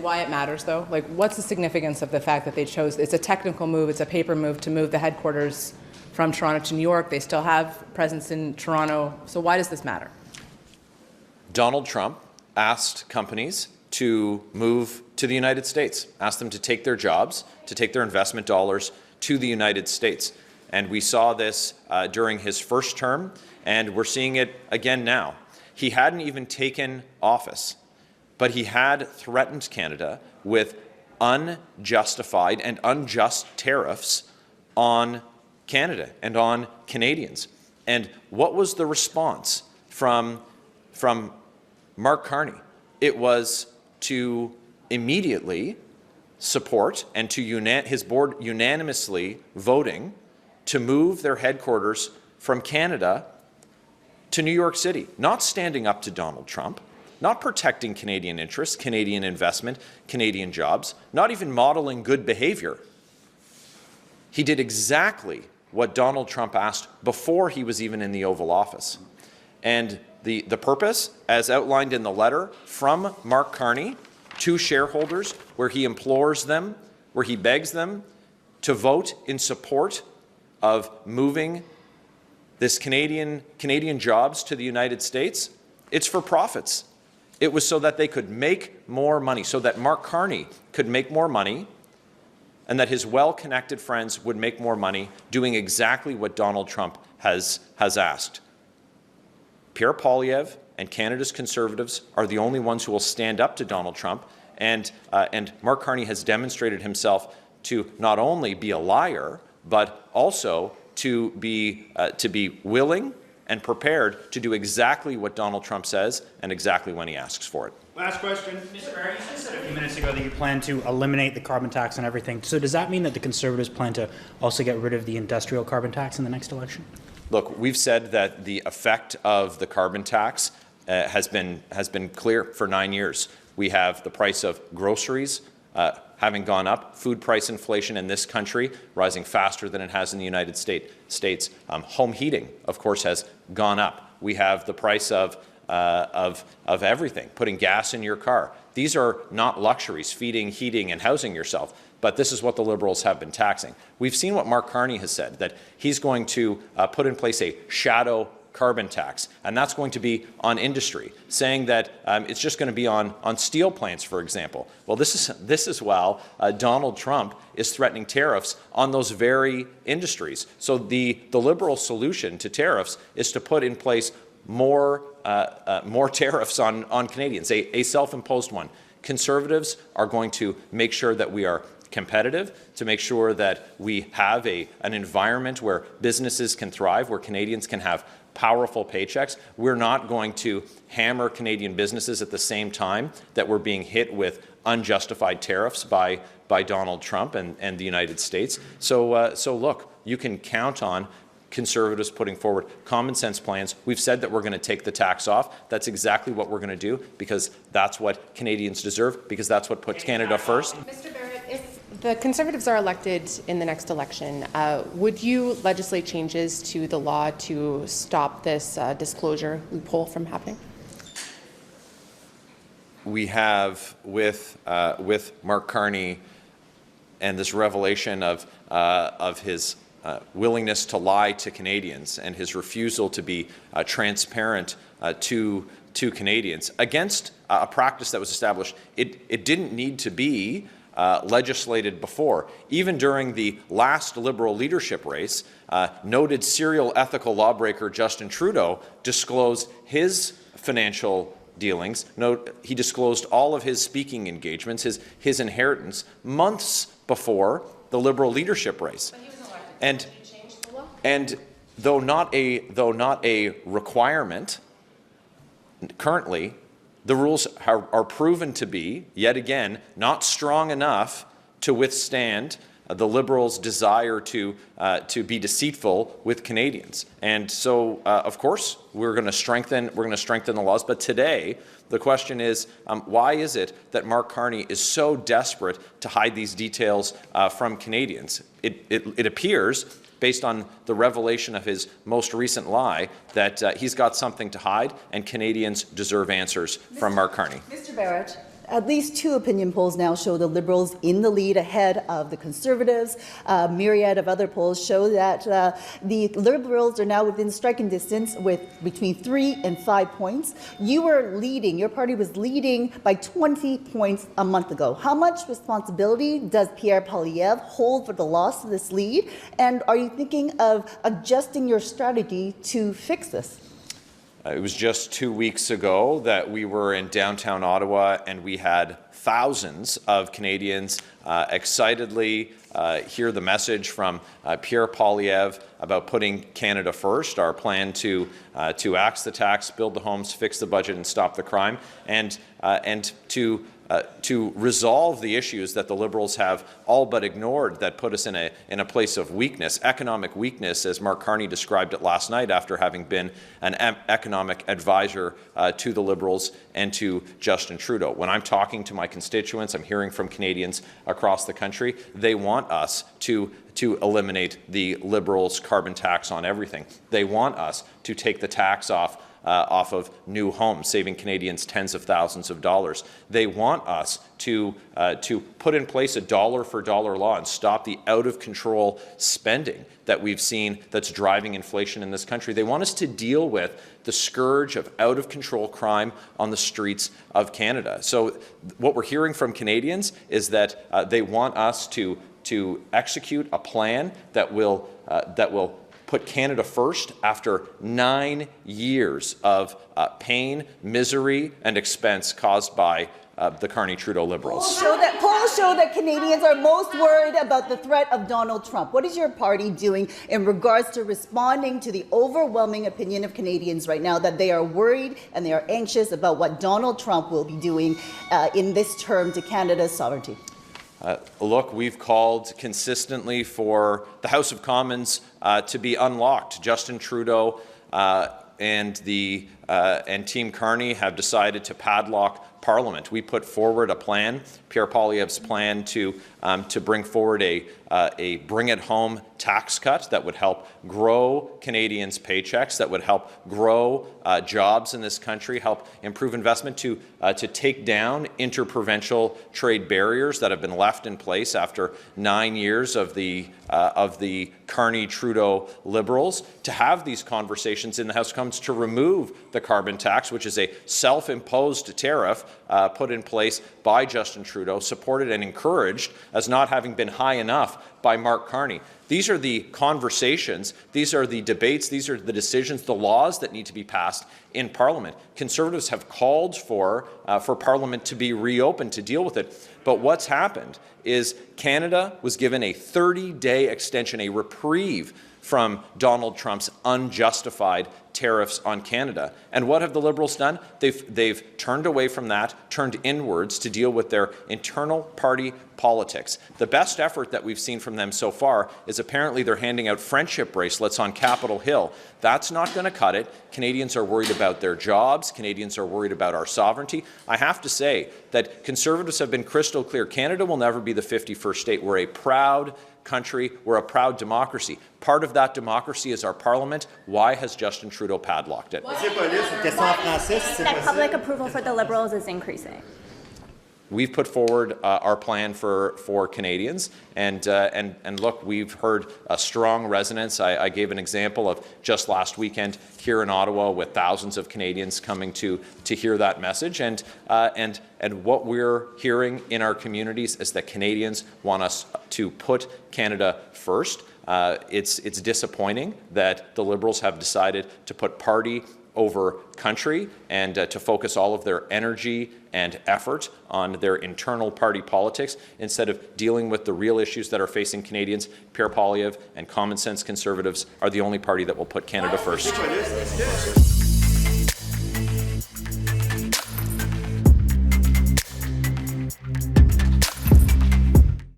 why it matters, though? Like, what's the significance of the fact that they chose? It's a technical move. It's a paper move to move the headquarters from Toronto to New York. They still have presence in Toronto. So why does this matter? Donald Trump asked companies to move to the United States, asked them to take their jobs, to take their investment dollars to the United States. And we saw this during his first term, and we're seeing it again now. He hadn't even taken office, but he had threatened Canada with unjustified and unjust tariffs on Canada and on Canadians. And what was the response from Mark Carney? It was to immediately support and to his board unanimously voting to move their headquarters from Canada to New York City, not standing up to Donald Trump, not protecting Canadian interests, Canadian investment, Canadian jobs, not even modeling good behavior. He did exactly what Donald Trump asked before he was even in the Oval Office. And the purpose, as outlined in the letter from Mark Carney to shareholders, where he implores them, where he begs them to vote in support of moving this Canadian jobs to the United States, it's for profits. It was so that they could make more money, so that Mark Carney could make more money, and that his well-connected friends would make more money doing exactly what Donald Trump has asked. Pierre Poilievre and Canada's Conservatives are the only ones who will stand up to Donald Trump, and Mark Carney has demonstrated himself to not only be a liar, but also to be willing and prepared to do exactly what Donald Trump says and exactly when he asks for it. Last question. Mr. Barrett, you just said a few minutes ago that you plan to eliminate the carbon tax and everything. So does that mean that the Conservatives plan to also get rid of the industrial carbon tax in the next election? Look, we've said that the effect of the carbon tax has been clear for 9 years. We have the price of groceries having gone up, food price inflation in this country rising faster than it has in the United States. Home heating, of course, has gone up. We have the price of everything, putting gas in your car. These are not luxuries, feeding, heating, and housing yourself, but this is what the Liberals have been taxing. We've seen what Mark Carney has said, that he's going to put in place a shadow carbon tax, and that's going to be on industry, saying that it's just going to be on steel plants, for example. Well, this is while Donald Trump is threatening tariffs on those very industries. So the Liberal solution to tariffs is to put in place more tariffs on Canadians, a self-imposed one. Conservatives are going to make sure that we are competitive, to make sure that we have an environment where businesses can thrive, where Canadians can have powerful paychecks. We're not going to hammer Canadian businesses at the same time that we're being hit with unjustified tariffs by Donald Trump and the United States. So look, you can count on Conservatives putting forward common sense plans. We've said that we're going to take the tax off. That's exactly what we're going to do, because that's what Canadians deserve, because that's what puts Canada first. Mr. Barrett, if the Conservatives are elected in the next election, would you legislate changes to the law to stop this disclosure loophole from happening? We have, with Mark Carney and this revelation of his willingness to lie to Canadians and his refusal to be transparent to Canadians against a practice that was established. It didn't need to be legislated before. Even during the last Liberal leadership race, noted serial ethical lawbreaker Justin Trudeau disclosed his financial dealings. He disclosed all of his speaking engagements, his inheritance, months before the Liberal leadership race. And though not a requirement, currently, the rules are proven to be, yet again, not strong enough to withstand the Liberals' desire to be deceitful with Canadians. And so, of course, we're going to strengthen the laws. But today, the question is, why is it that Mark Carney is so desperate to hide these details from Canadians? It appears, based on the revelation of his most recent lie, that he's got something to hide, and Canadians deserve answers from Mark Carney. Mr. Barrett, At least 2 opinion polls now show the Liberals in the lead ahead of the Conservatives. A myriad of other polls show that the Liberals are now within striking distance with between 3 and 5 points. You were leading, your party was leading by 20 points a month ago. How much responsibility does Pierre Poilievre hold for the loss of this lead? And are you thinking of adjusting your strategy to fix this? It was just 2 weeks ago that we were in downtown Ottawa and we had thousands of Canadians excitedly hear the message from Pierre Poilievre about putting Canada first, our plan to axe the tax, build the homes, fix the budget and stop the crime, and to resolve the issues that the Liberals have all but ignored that put us in a place of weakness, economic weakness, as Mark Carney described it last night after having been an economic advisor to the Liberals and to Justin Trudeau. When I'm talking to my constituents, I'm hearing from Canadians across the country, they want us to eliminate the Liberals' carbon tax on everything. They want us to take the tax off of new homes, saving Canadians tens of thousands of dollars. They want us to put in place a dollar-for-dollar law and stop the out-of-control spending that we've seen that's driving inflation in this country. They want us to deal with the scourge of out-of-control crime on the streets of Canada. So what we're hearing from Canadians is that they want us to execute a plan that will put Canada first after 9 years of pain, misery, and expense caused by the Carney-Trudeau Liberals. Polls show that Canadians are most worried about the threat of Donald Trump. What is your party doing in regards to responding to the overwhelming opinion of Canadians right now that they are worried and they are anxious about what Donald Trump will be doing in this term to Canada's sovereignty? Look, we've called consistently for the House of Commons to be unlocked. Justin Trudeau and Team Carney have decided to padlock Parliament. We put forward a plan, Pierre Poilievre's plan, to bring forward a bring-it-home tax cut that would help grow Canadians' paychecks, that would help grow jobs in this country, help improve investment, to take down interprovincial trade barriers that have been left in place after 9 years of the Carney-Trudeau Liberals, to have these conversations in the House of Commons to remove the carbon tax, which is a self-imposed tariff put in place by Justin Trudeau, supported and encouraged as not having been high enough by Mark Carney. These are the conversations, these are the debates, these are the decisions, the laws that need to be passed in Parliament. Conservatives have called for Parliament to be reopened to deal with it. But what's happened is Canada was given a 30-day extension, a reprieve from Donald Trump's unjustified tariffs on Canada. And what have the Liberals done? They've turned away from that, turned inwards to deal with their internal party politics. The best effort that we've seen from them so far is apparently they're handing out friendship bracelets on Capitol Hill. That's not going to cut it. Canadians are worried about their jobs. Canadians are worried about our sovereignty. I have to say that Conservatives have been crystal clear. Canada will never be the 51st state. We're a proud country. We're a proud democracy. Part of that democracy is our Parliament. Why has Justin Trudeau padlocked it? That public approval for the Liberals is increasing. We've put forward our plan for Canadians, and look, we've heard a strong resonance. I gave an example of just last weekend here in Ottawa with thousands of Canadians coming to hear that message, and what we're hearing in our communities is that Canadians want us to put Canada first. It's disappointing that the Liberals have decided to put party over country and to focus all of their energy and effort on their internal party politics instead of dealing with the real issues that are facing Canadians. Pierre Poilievre and common sense Conservatives are the only party that will put Canada first.